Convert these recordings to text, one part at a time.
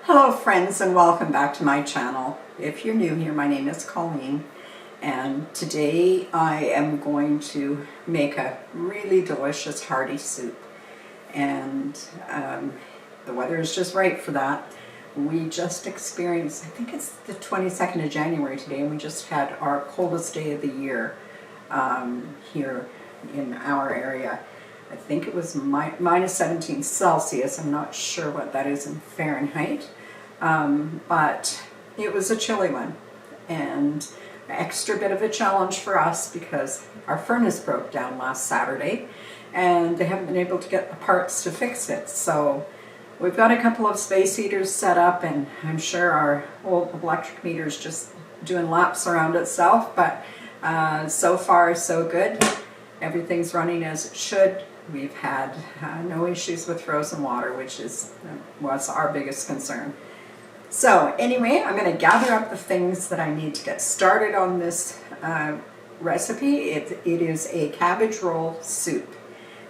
Hello friends, and welcome back to my channel. If you're new here, my name is Colleen, and today I am going to make a really delicious hearty soup. And the weather is just right for that. We just experienced, I think it's the 22nd of January today, and we just had our coldest day of the year here in our area. I think it was minus 17 Celsius. I'm not sure what that is in Fahrenheit, but it was a chilly one, and an extra bit of a challenge for us because our furnace broke down last Saturday and they haven't been able to get the parts to fix it. So we've got a couple of space heaters set up, and I'm sure our old electric meter is just doing laps around itself, but so far so good. Everything's running as it should. We've had no issues with frozen water, which was our biggest concern. So anyway, I'm going to gather up the things that I need to get started on this recipe. It is a cabbage roll soup,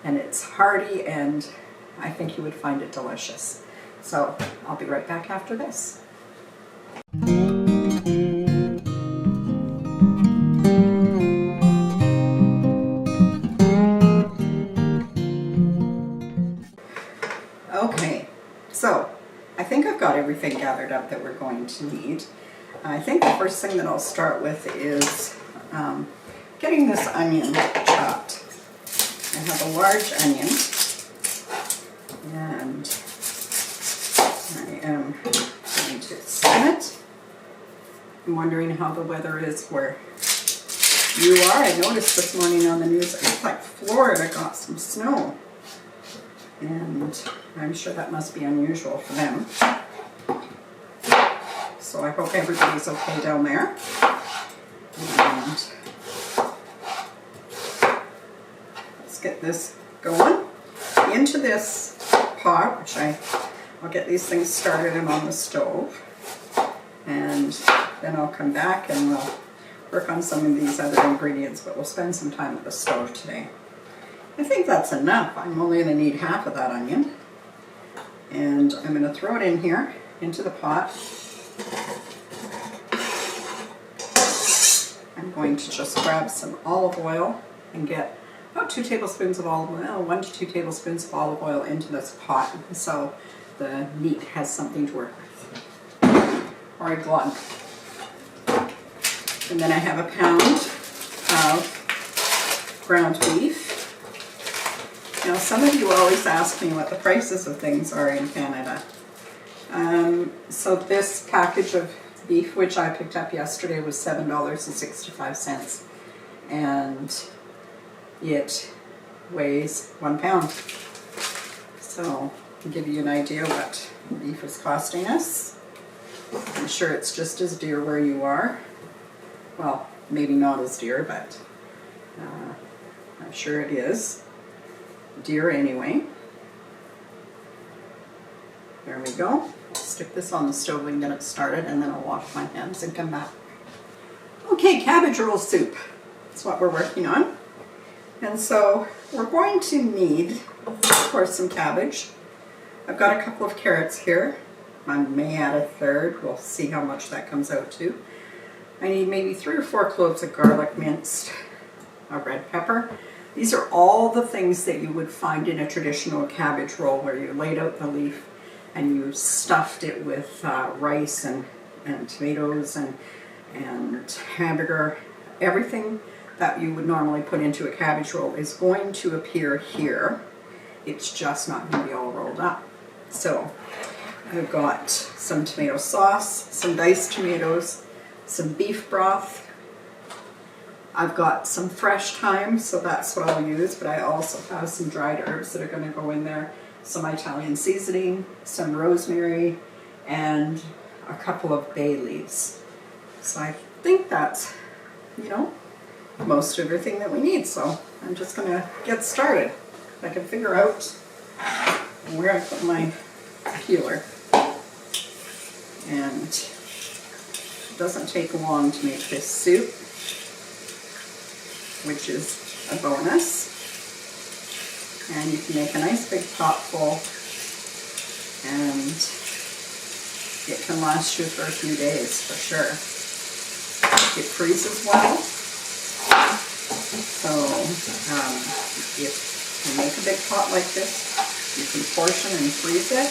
and it's hearty, and I think you would find it delicious. So I'll be right back after this. Okay, so I think I've got everything gathered up that we're going to need. I think the first thing that I'll start with is getting this onion chopped. I have a large onion, and I am going to skin it. I'm wondering how the weather is where you are. I noticed this morning on the news it looked like Florida got some snow, and I'm sure that must be unusual for them. So I hope everybody's okay down there. And let's get this going into this pot, which I'll get these things started and on the stove, and then I'll come back and we'll work on some of these other ingredients, but we'll spend some time at the stove today. I think that's enough. I'm only going to need half of that onion, and I'm going to throw it in here into the pot. I'm going to just grab some olive oil and get about 2 tablespoons of olive oil, 1 to 2 tablespoons of olive oil into this pot, so the meat has something to work with, or a glug. And then I have a pound of ground beef. Now, some of you always ask me what the prices of things are in Canada. So this package of beef, which I picked up yesterday, was $7.65, and it weighs 1 pound. So to give you an idea what beef is costing us. I'm sure it's just as dear where you are. Well, maybe not as dear, but I'm sure it is dear anyway. There we go. I'll stick this on the stove and get it started, and then I'll wash my hands and come back. Okay, cabbage roll soup. That's what we're working on. And so we're going to need, of course, some cabbage. I've got a couple of carrots here. I may add a third. We'll see how much that comes out to. I need maybe 3 or 4 cloves of garlic minced, a red pepper. These are all the things that you would find in a traditional cabbage roll, where you laid out the leaf and you stuffed it with rice and tomatoes and hamburger. Everything that you would normally put into a cabbage roll is going to appear here. It's just not going to be all rolled up. So I've got some tomato sauce, some diced tomatoes, some beef broth. I've got some fresh thyme, so that's what I'll use, but I also have some dried herbs that are going to go in there, some Italian seasoning, some rosemary, and a couple of bay leaves. So I think that's, most of everything that we need. So I'm just going to get started. If I can figure out where I put my peeler. And it doesn't take long to make this soup, which is a bonus. And you can make a nice big pot full and it can last you for a few days for sure. It freezes well. So if you make a big pot like this, you can portion and freeze it.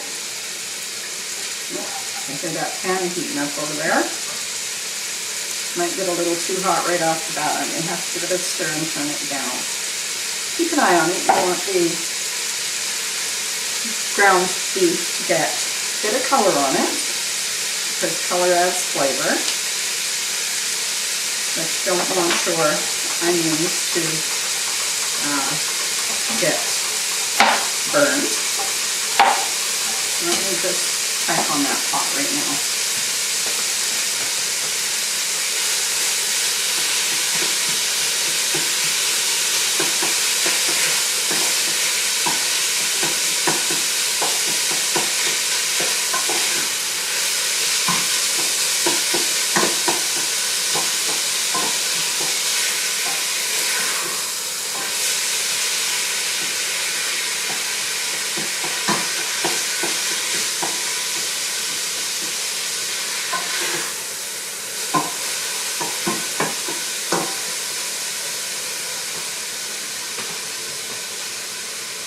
I hear that pan heating up over there. Might get a little too hot right off the bat. I may have to give it a stir and turn it down. Keep an eye on it. You want the ground beef to get a bit of color on it, because color adds flavor. But you don't want your onions to get burned. Let me just check on that pot right now.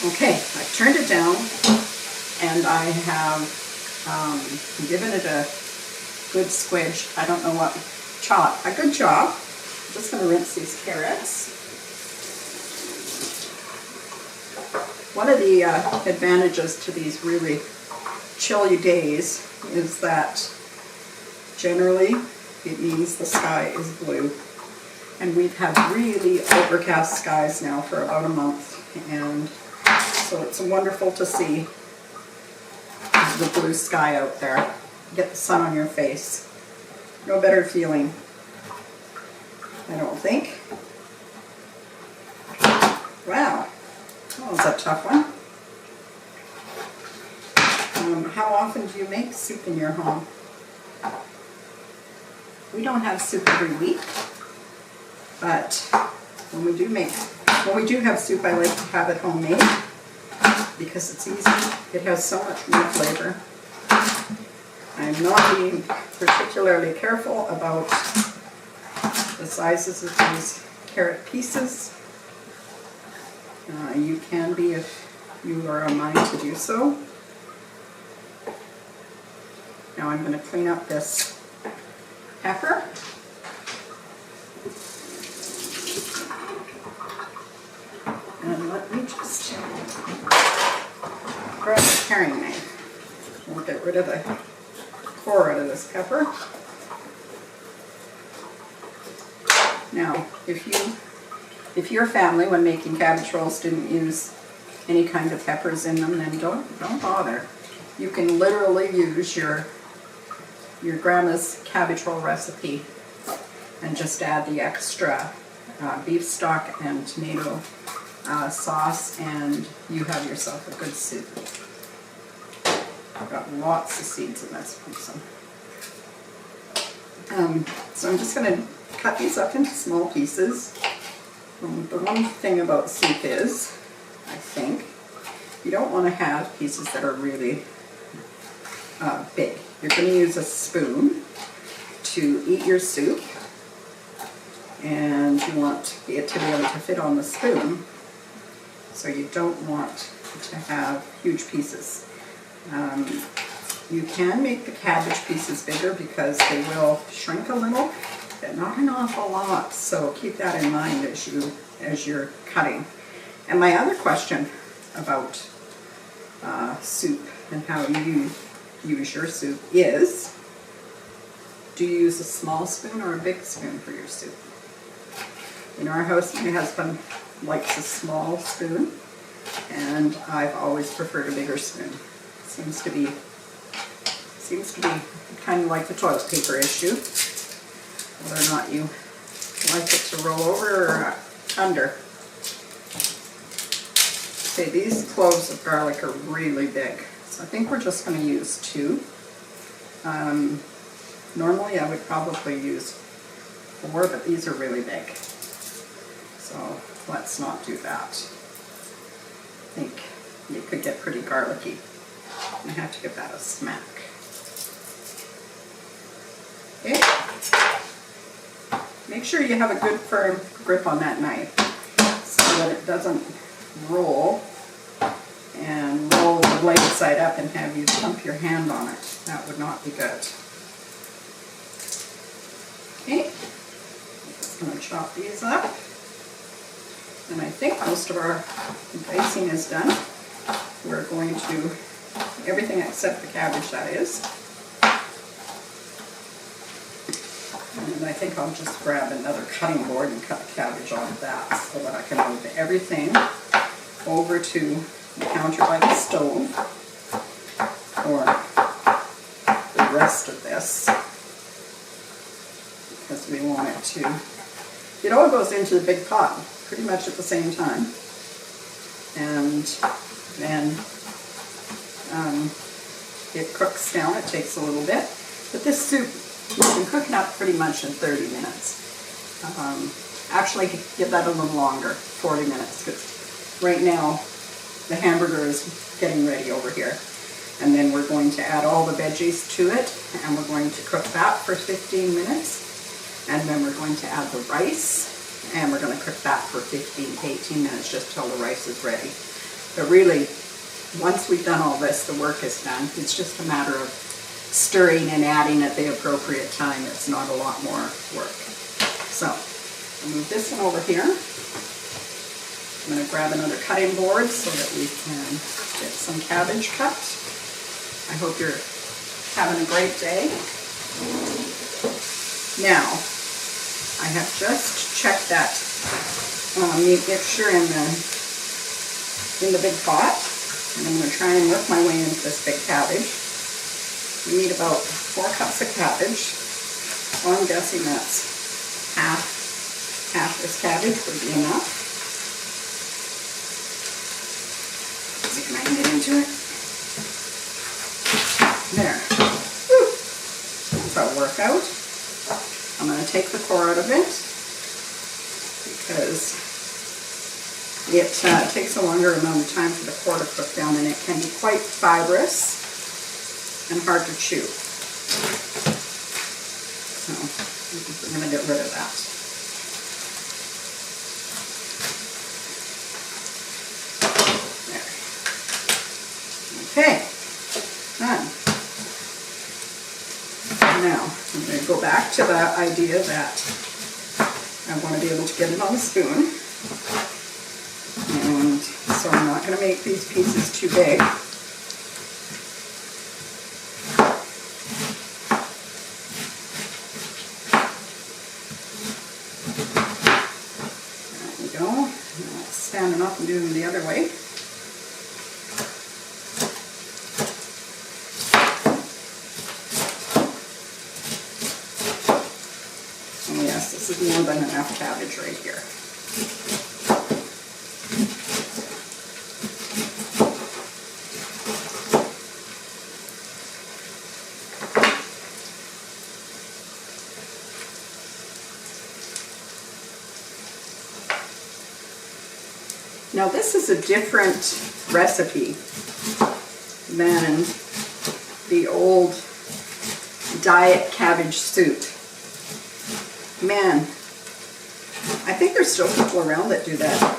Okay, I've turned it down and I have given it a good squidge. I don't know what, chop, a good chop. I'm just going to rinse these carrots. One of the advantages to these really chilly days is that generally it means the sky is blue. And we've had really overcast skies now for about a month, and so it's wonderful to see the blue sky out there. Get the sun on your face. No better feeling, I don't think. Wow, that was a tough one. How often do you make soup in your home? We don't have soup every week, but when we do have soup, I like to have it homemade because it's easy. It has so much more flavor. I'm not being particularly careful about the sizes of these carrot pieces. You can be if you are a mind to do so. Now I'm going to clean up this pepper. And let me just grab a paring knife. We'll get rid of the core out of this pepper. Now, if your family, when making cabbage rolls, didn't use any kind of peppers in them, then don't bother. You can literally use your grandma's cabbage roll recipe and just add the extra beef stock and tomato sauce, and you have yourself a good soup. I've got lots of seeds in this one, so I'm just going to cut these up into small pieces. The one thing about soup is, I think, you don't want to have pieces that are really big. You're going to use a spoon to eat your soup, and you want it to be able to fit on the spoon, so you don't want to have huge pieces. You can make the cabbage pieces bigger because they will shrink a little, but not an awful lot, so keep that in mind as you're cutting. And my other question about soup and how you use your soup is, do you use a small spoon or a big spoon for your soup? In our house, my husband likes a small spoon, and I've always preferred a bigger spoon. Seems to be kind of like the toilet paper issue, whether or not you like it to roll over or under. Okay, these cloves of garlic are really big, so I think we're just going to use 2. Normally I would probably use 4, but these are really big, so let's not do that. I think it could get pretty garlicky. I have to give that a smack. make sure you have a good firm grip on that knife so that it doesn't roll and roll the blade side up and have you thump your hand on it. That would not be good. Okay, just going to chop these up. And I think most of our dicing is done. We're going to, everything except the cabbage, that is. And I think I'll just grab another cutting board and cut the cabbage off that so that I can move everything over to the counter by the stove for the rest of this, because we want it to, it all goes into the big pot pretty much at the same time, and then it cooks down. It takes a little bit, but this soup you can cook it up pretty much in 30 minutes. Actually, give that a little longer, 40 minutes, because right now the hamburger is getting ready over here. And then we're going to add all the veggies to it, and we're going to cook that for 15 minutes. And then we're going to add the rice, and we're going to cook that for 15 to 18 minutes just till the rice is ready. But really, once we've done all this, the work is done. It's just a matter of stirring and adding at the appropriate time. It's not a lot more work. So, I'll move this one over here. I'm going to grab another cutting board so that we can get some cabbage cut. I hope you're having a great day. Now, I have just checked that meat mixture in the big pot, and I'm going to try and work my way into this big cabbage. We need about 4 cups of cabbage, so I'm guessing that's half this cabbage would be enough. Let's see if I can get into it. There. Woo. That'll work out. I'm going to take the core out of it because it takes a longer amount of time for the core to cook down, and it can be quite fibrous and hard to chew. So we're going to get rid of that. There. Okay, done. Now I'm going to go back to the idea that I want to be able to get it on a spoon. And so I'm not going to make these pieces too big. Standing up and doing it the other way. Oh yes, this is more than enough cabbage right here. Now this is a different recipe than the old diet cabbage soup. Man, I think there's still people around that do that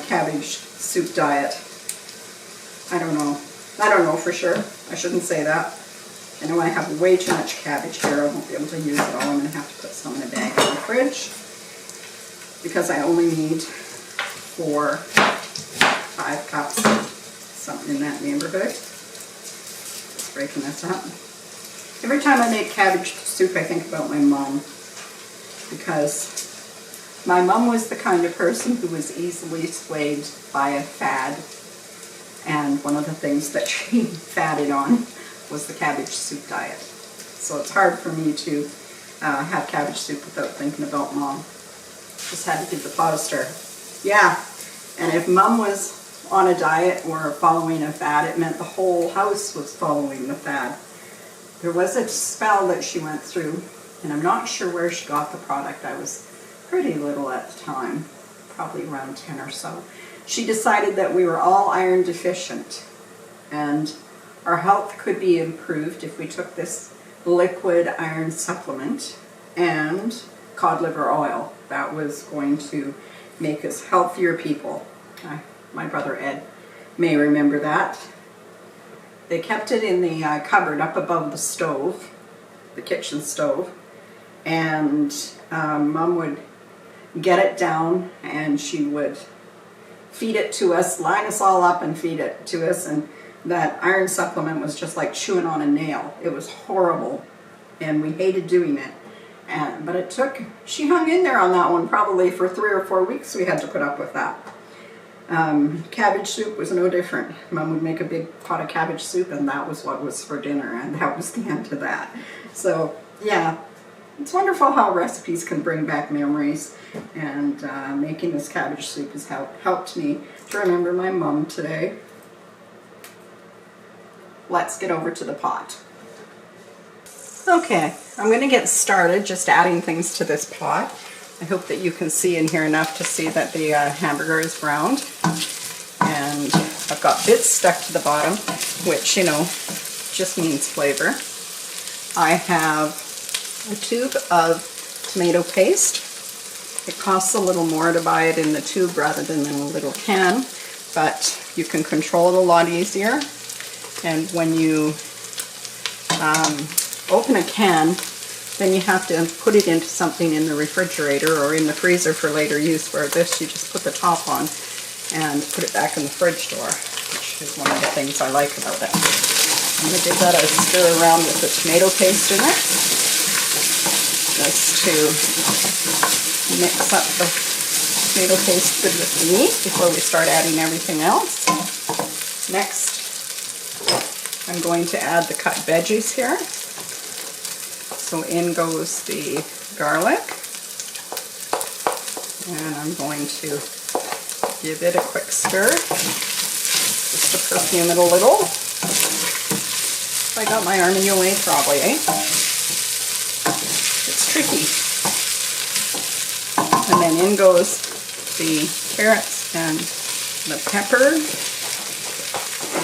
cabbage soup diet. I don't know. I don't know for sure. I shouldn't say that. I know I have way too much cabbage here. I won't be able to use it all. I'm going to have to put some in a bag in the fridge, because I only need 4 or 5 cups, something in that neighborhood. Just breaking this up. Every time I make cabbage soup, I think about my mom, because my mom was the kind of person who was easily swayed by a fad, and one of the things that she fadded on was the cabbage soup diet. So it's hard for me to have cabbage soup without thinking about Mom. Just had to give the pot a stir. Yeah, and if Mom was on a diet or following a fad, it meant the whole house was following the fad. There was a spell that she went through, and I'm not sure where she got the product. I was pretty little at the time, probably around 10 or so. She decided that we were all iron deficient, and our health could be improved if we took this liquid iron supplement. and cod liver oil. That was going to make us healthier people. My brother Ed may remember that. They kept it in the cupboard up above the stove, the kitchen stove, and Mom would get it down and she would feed it to us, line us all up and feed it to us, and that iron supplement was just like chewing on a nail. It was horrible and we hated doing it. But she hung in there on that one probably for 3 or 4 weeks. We had to put up with that. Cabbage soup was no different. Mom would make a big pot of cabbage soup and that was what was for dinner, and that was the end of that. So yeah, it's wonderful how recipes can bring back memories, and making this cabbage soup has helped me to remember my mom today. Let's get over to the pot. Okay, I'm going to get started just adding things to this pot. I hope that you can see in here enough to see that the hamburger is browned. And I've got bits stuck to the bottom, which, you know, just means flavor. I have a tube of tomato paste. It costs a little more to buy it in the tube rather than in a little can, but you can control it a lot easier. And when you open a can, then you have to put it into something in the refrigerator or in the freezer for later use, where this you just put the top on and put it back in the fridge door, which is one of the things I like about it. I'm going to give that a stir around with the tomato paste in it, just to mix up the tomato paste good with the meat before we start adding everything else. Next, I'm going to add the cut veggies here. So in goes the garlic, and I'm going to give it a quick stir, just to perfume it a little. I got my army away probably, eh? It's tricky. And then in goes the carrots and the pepper,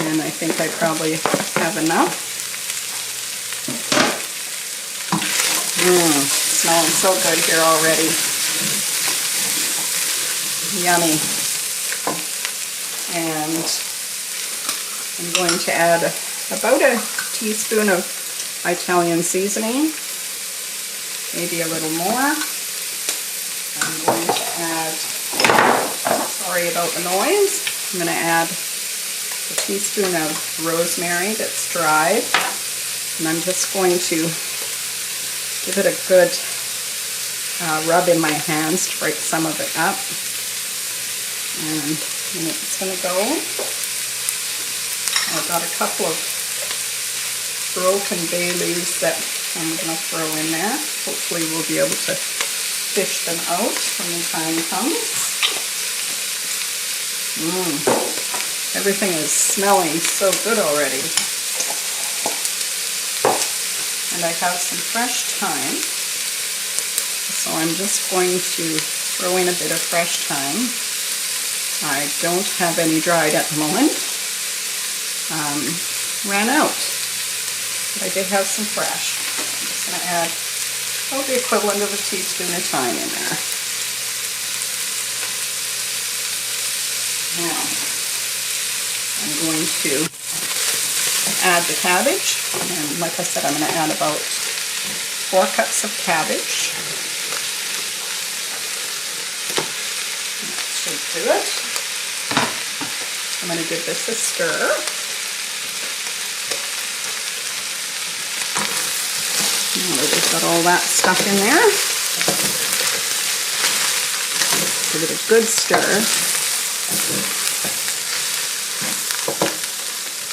and I think I probably have enough. Smelling so good here already. Yummy. And I'm going to add about a teaspoon of Italian seasoning, maybe a little more. I'm going to add, sorry about the noise, I'm going to add a teaspoon of rosemary that's dried, and I'm just going to give it a good rub in my hands to break some of it up. And it's going to go. I've got a couple of broken bay leaves that I'm going to throw in there. Hopefully we'll be able to fish them out when the time comes. Everything is smelling so good already. And I have some fresh thyme, so I'm just going to throw in a bit of fresh thyme. I don't have any dried at the moment. Ran out, but I did have some fresh. I'm just going to add about the equivalent of a teaspoon of thyme in there. Now, I'm going to add the cabbage, and like I said, I'm going to add about 4 cups of cabbage. That should do it. I'm going to give this a stir. Now that we've got all that stuff in there, give it a good stir.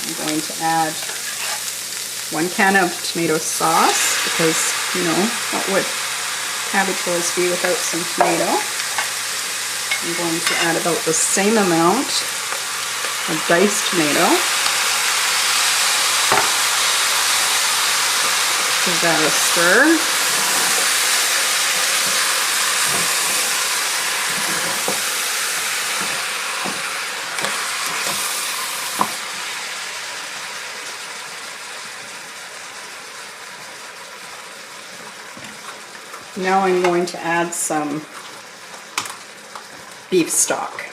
I'm going to add 1 can of tomato sauce, because, you know, what would cabbage rolls be without some tomato? I'm going to add about the same amount of diced tomato. Give that a stir. Now I'm going to add some beef stock.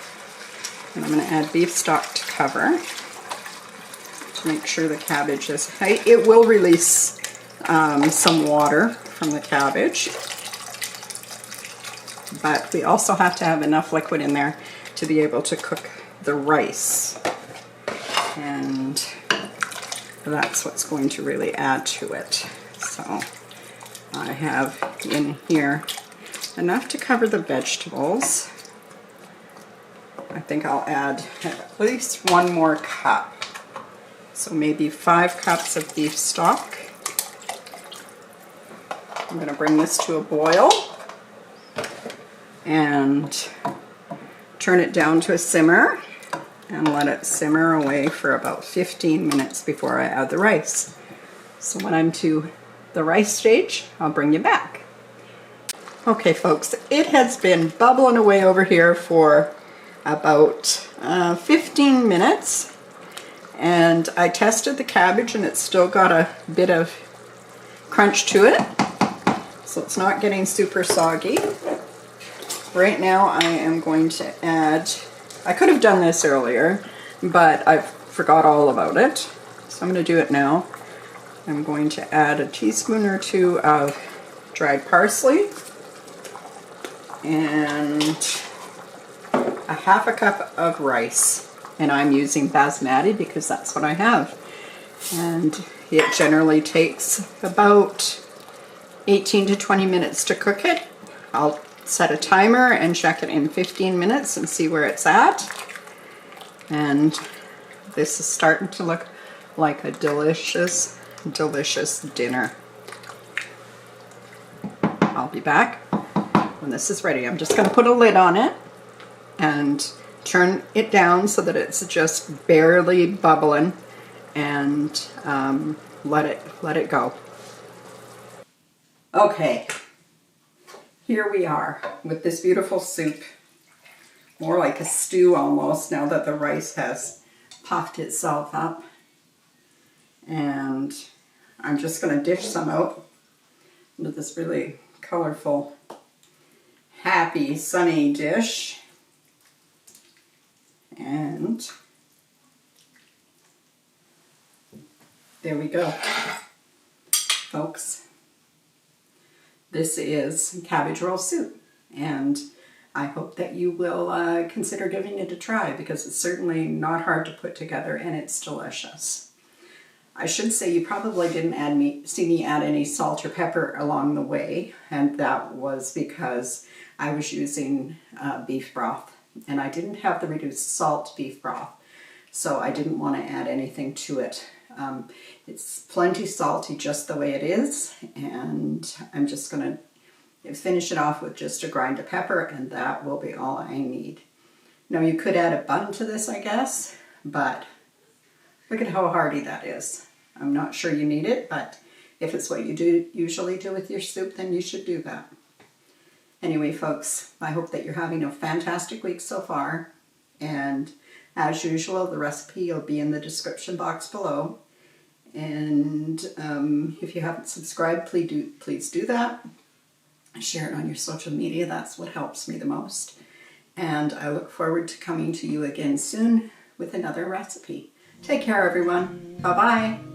And I'm going to add beef stock to cover to make sure the cabbage is high. It will release some water from the cabbage, but we also have to have enough liquid in there to be able to cook the rice. And that's what's going to really add to it. So I have in here enough to cover the vegetables. I think I'll add at least 1 more cup. So maybe 5 cups of beef stock. I'm going to bring this to a boil and turn it down to a simmer and let it simmer away for about 15 minutes before I add the rice. So when I'm to the rice stage, I'll bring you back. Okay folks, it has been bubbling away over here for about 15 minutes, and I tested the cabbage and it's still got a bit of crunch to it, so it's not getting super soggy. Right now I am going to add, I could have done this earlier, but I forgot all about it, so I'm going to do it now. I'm going to add a teaspoon or 2 of dried parsley and a half a cup of rice. And I'm using basmati because that's what I have. And it generally takes about 18 to 20 minutes to cook it. I'll set a timer and check it in 15 minutes and see where it's at. And this is starting to look like a delicious, delicious dinner. I'll be back when this is ready. I'm just going to put a lid on it and turn it down so that it's just barely bubbling, and let it go. Okay, here we are with this beautiful soup, more like a stew almost now that the rice has puffed itself up. And I'm just going to dish some out into this really colorful, happy, sunny dish. And there we go, folks. This is cabbage roll soup, and I hope that you will consider giving it a try, because it's certainly not hard to put together and it's delicious. I should say you probably didn't see me add any salt or pepper along the way, and that was because I was using beef broth, and I didn't have the reduced salt beef broth, so I didn't want to add anything to it. It's plenty salty just the way it is, and I'm just going to finish it off with just a grind of pepper, and that will be all I need. Now you could add a bun to this, I guess, but look at how hearty that is. I'm not sure you need it, but if it's what you usually do with your soup, then you should do that. Anyway, folks, I hope that you're having a fantastic week so far, and as usual, the recipe will be in the description box below. And if you haven't subscribed, please do that. Share it on your social media. That's what helps me the most. And I look forward to coming to you again soon with another recipe. Take care, everyone. Bye-bye.